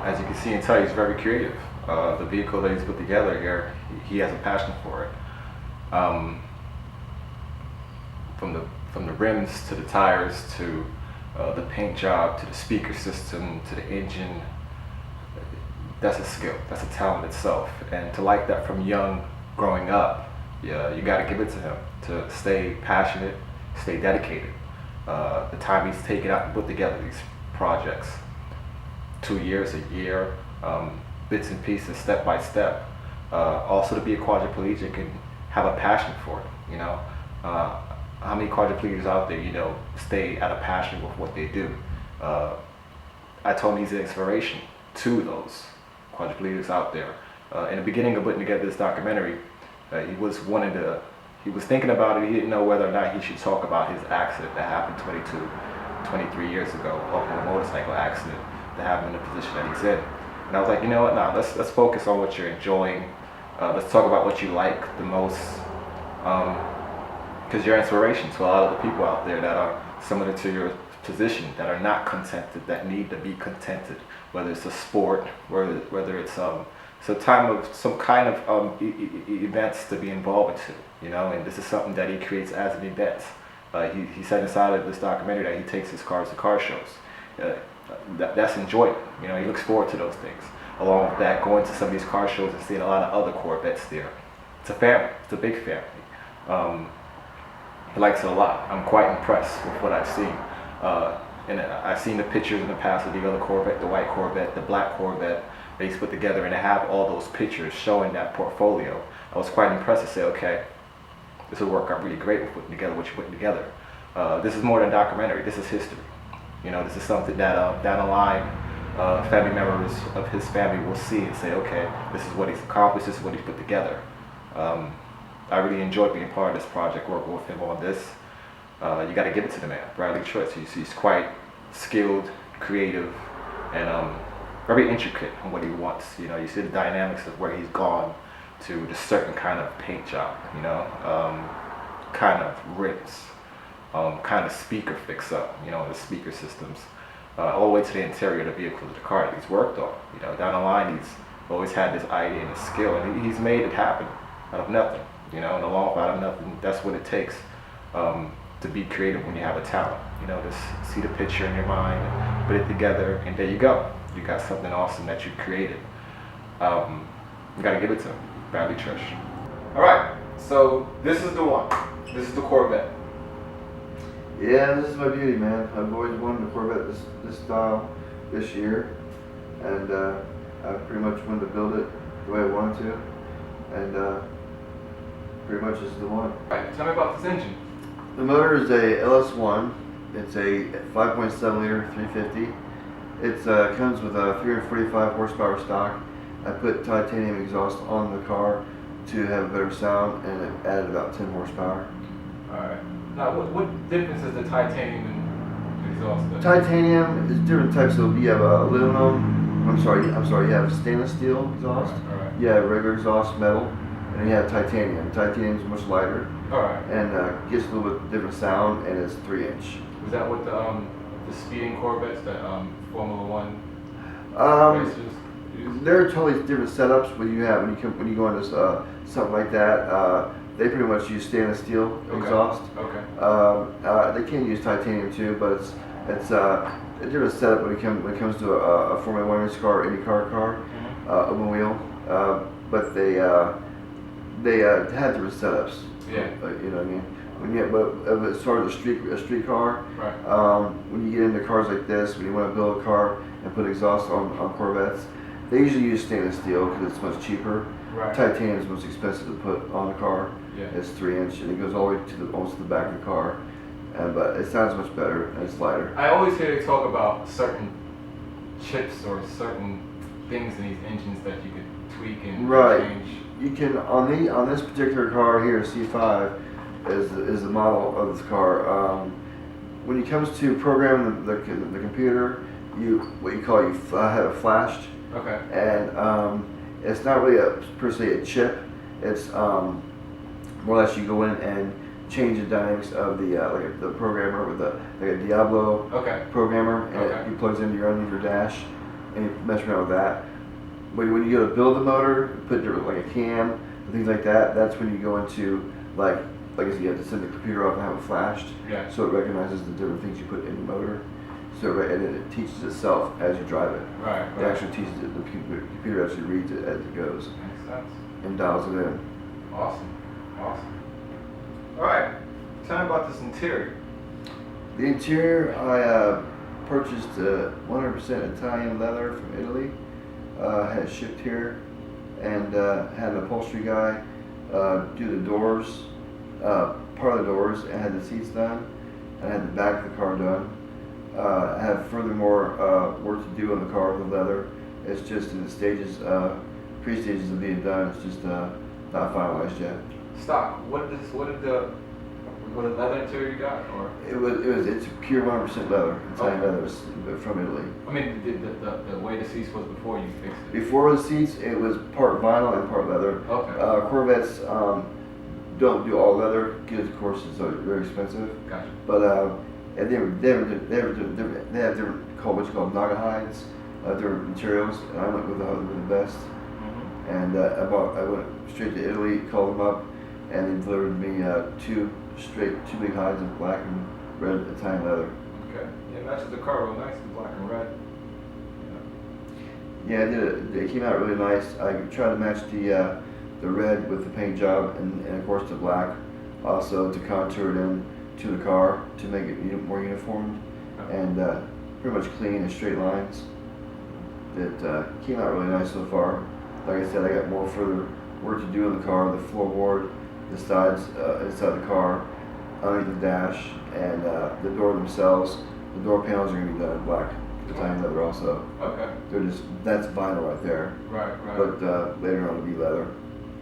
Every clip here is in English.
As you can see and tell, he's very creative. The vehicle that he's put together here, he has a passion for it. From the rims to the tires to the paint job to the speaker system to the engine, that's a skill. That's a talent itself. And to like that from young, growing up, yeah, you got to give it to him. To stay passionate, stay dedicated. The time he's taken out to put together these projects. 2 years, a year, bits and pieces, step by step. Also to be a quadriplegic and have a passion for it, you know. How many quadriplegics out there, you know, stay at a passion with what they do? I told him he's an inspiration to those quadriplegics out there. In the beginning of putting together this documentary, he was thinking about it. He didn't know whether or not he should talk about his accident that happened 23 years ago, off of a motorcycle accident that happened in the position that he's in. And I was like, you know what? Nah, let's focus on what you're enjoying. Let's talk about what you like the most, because you're inspiration to a lot of the people out there that are similar to your position, that are not contented, that need to be contented. Whether it's a sport, whether it's some kind of events to be involved into, you know. And this is something that he creates as an event. He said inside of this documentary that he takes his cars to car shows. That's enjoyment. You know, he looks forward to those things. Along with that, going to some of these car shows and seeing a lot of other Corvettes there. It's a family. It's a big family. He likes it a lot. I'm quite impressed with what I've seen. And I've seen the pictures in the past of the other Corvette, the white Corvette, the black Corvette that he's put together, and to have all those pictures showing that portfolio. I was quite impressed to say, okay, this will work out really great with putting together what you're putting together. This is more than a documentary. This is history. You know, this is something that down the line, family members of his family will see and say, okay, this is what he's accomplished, this is what he's put together. I really enjoyed being part of this project, working with him on this. You got to give it to the man, Bradley Trust. He's quite skilled, creative, and very intricate on what he wants. You know, you see the dynamics of where he's gone to the certain kind of paint job, you know, kind of rims, kind of speaker fix up, you know, the speaker systems, all the way to the interior of the vehicle of the car that he's worked on. You know, down the line, he's always had this idea and this skill, and he's made it happen out of nothing. You know, in the long run, out of nothing. That's what it takes to be creative when you have a talent. You know, just see the picture in your mind, put it together, and there you go. You got something awesome that you created. You got to give it to him, Bradley Trish. All right, so this is the one. This is the Corvette. Yeah, this is my beauty, man. I've always wanted a Corvette this style this year, and I pretty much wanted to build it the way I wanted to, and pretty much this is the one. All right, tell me about this engine. The motor is a LS1. It's a 5.7 liter 350. It comes with a 345 horsepower stock. I put titanium exhaust on the car to have a better sound, and it added about 10 horsepower. Alright. Now, what difference is the titanium and exhaust? Titanium is different types of. You have aluminum. I'm sorry. You have stainless steel exhaust. Alright. You have regular exhaust metal, and you have titanium. Titanium is much lighter. Alright. And gets a little bit different sound, and it's 3-inch. Was that what the speeding Corvettes that Formula One racers use? They're totally different setups. When you when you go into something like that, they pretty much use stainless steel exhaust. Okay. They can use titanium too, but it's a different setup when it comes to a Formula One race car or IndyCar car, open wheel. But they have different setups. Yeah. You know what I mean? But as far as a street car, right. When you get into cars like this, when you want to build a car and put exhaust on Corvettes, they usually use stainless steel because it's much cheaper. Right. Titanium is most expensive to put on a car. Yeah. It's 3-inch and it goes all the way to almost to the back of the car, but it sounds much better and it's lighter. I always hear they talk about certain chips or certain things in these engines that you could tweak and change. You can on this particular car here, C5, is the model of this car. When it comes to programming the computer, what you have it flashed. Okay. And it's not really per se a chip. It's more or less you go in and change the dynamics of the programmer with like a Diablo programmer, and it plugs into your dash, and you mess around with that. But when you go to build the motor, put like a cam and things like that, that's when you go into like I said, you have to send the computer off and have it flashed, so it recognizes the different things you put in the motor. So and then it teaches itself as you drive it. Right. It actually teaches it. The computer actually reads it as it goes. Makes sense. And dials it in. Awesome. All right. Tell me about this interior. The interior, I purchased 100% Italian leather from Italy. Had it shipped here, and had an upholstery guy do the doors, part of the doors, and had the seats done, and had the back of the car done. I have furthermore work to do on the car with the leather. It's just in the stages pre-stages of being done. It's just not finalized yet. Stock. What leather interior you got, or? It's pure 100% leather. Italian leather from Italy. I mean, the way the seats was before you fixed it. Before the seats, it was part vinyl and part leather. Okay. Corvettes don't do all leather because, of course, it's very expensive. Gotcha. But and they have different what you call naga hides, different materials, and I went with the best. Mm-hmm. And I went straight to Italy, called them up, and they delivered me two big hides of black and red Italian leather. Okay. Yeah, matches the car real nice, the black and red. Yeah, I did it. It came out really nice. I tried to match the red with the paint job and of course the black, also to contour it in to the car to make it more uniform and pretty much clean and straight lines. It came out really nice so far. Like I said, I got more further work to do in the car, the floorboard, the sides inside the car, underneath the dash, and the door themselves. The door panels are going to be done in black Italian leather also. Okay. That's vinyl right there. Right. But later on it'll be leather.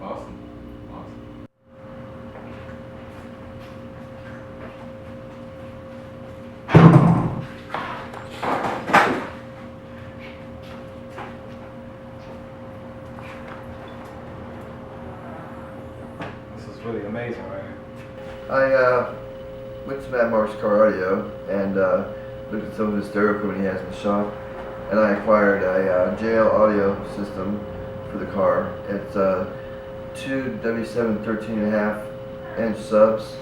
Awesome. This is really amazing, right? I went to Matt Mark's Car Audio and looked at some of his stereo equipment he has in the shop, and I acquired a JL audio system for the car. It's two W7 13.5-inch subs.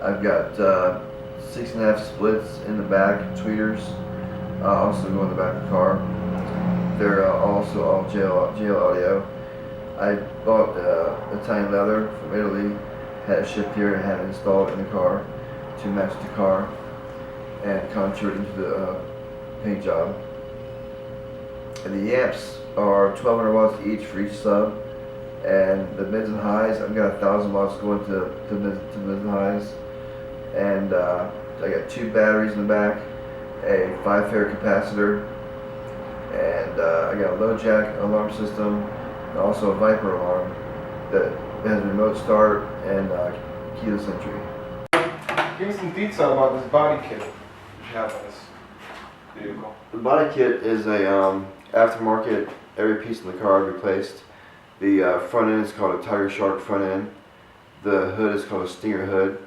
I've got 6.5 splits in the back, tweeters, also go in the back of the car. They're also all JL audio. I bought Italian leather from Italy, had it shipped here and had it installed in the car to match the car and contoured into the paint job. And the amps are 1200 watts each for each sub, and the mids and highs, I've got 1000 watts going to mids and highs, and I got 2 batteries in the back, a 5-fair capacitor, and I got a low jack alarm system, and also a Viper alarm that has a remote start and keyless entry. Give me some detail about this body kit you have on this vehicle. The body kit is a aftermarket, every piece in the car replaced. The front end is called a Tiger Shark front end. The hood is called a Stinger hood.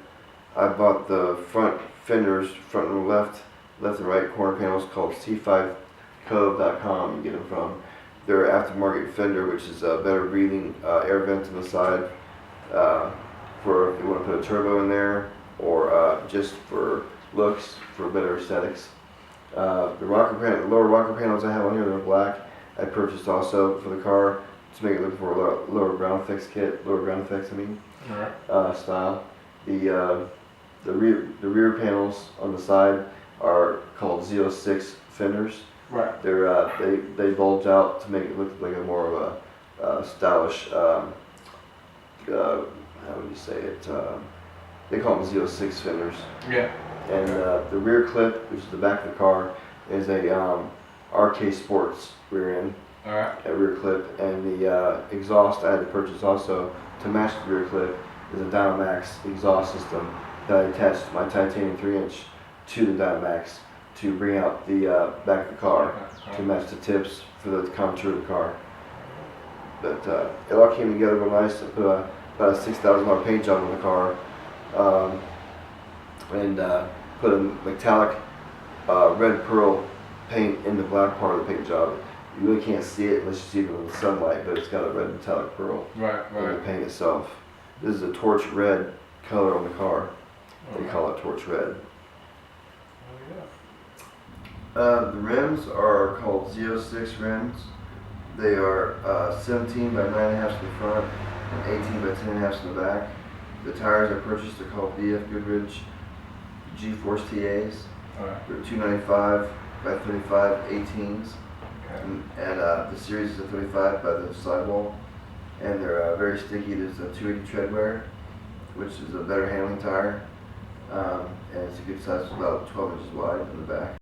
I bought the front fenders, front and left and right corner panels called C5cove.com you get them from. They're aftermarket fender, which is a better breathing air vent on the side for if you want to put a turbo in there, or just for looks, for better aesthetics. The lower rocker panels I have on here, they're black. I purchased also for the car to make it look for a lower ground effects style. The rear panels on the side are called Z06 fenders. Right. They bulge out to make it look like a more of a stylish. How would you say it? They call them Z06 fenders. Yeah. And the rear clip, which is the back of the car, is a RK Sports rear end. All right. A rear clip, and the exhaust I had to purchase also to match the rear clip is a Dynamax exhaust system that I attached my titanium 3-inch to the Dynamax to bring out the back of the car to match the tips for the contour of the car. But it all came together real nice. I put about a $6,000 paint job on the car, and put a metallic red pearl paint in the black part of the paint job. You really can't see it unless you see it in the sunlight, but it's got a red metallic pearl in the paint itself. This is a torch red color on the car. They call it torch red. The rims are called Z06 rims. They are 17 by 9.5 in the front and 18 by 10.5 in the back. The tires I purchased are called BF Goodrich G-Force TAs. They're 295 by 35 18s. And the series is a 35 by the sidewall. And they're very sticky. There's a 280 tread wear, which is a better handling tire. And it's a good size, it's about 12 inches wide in the back.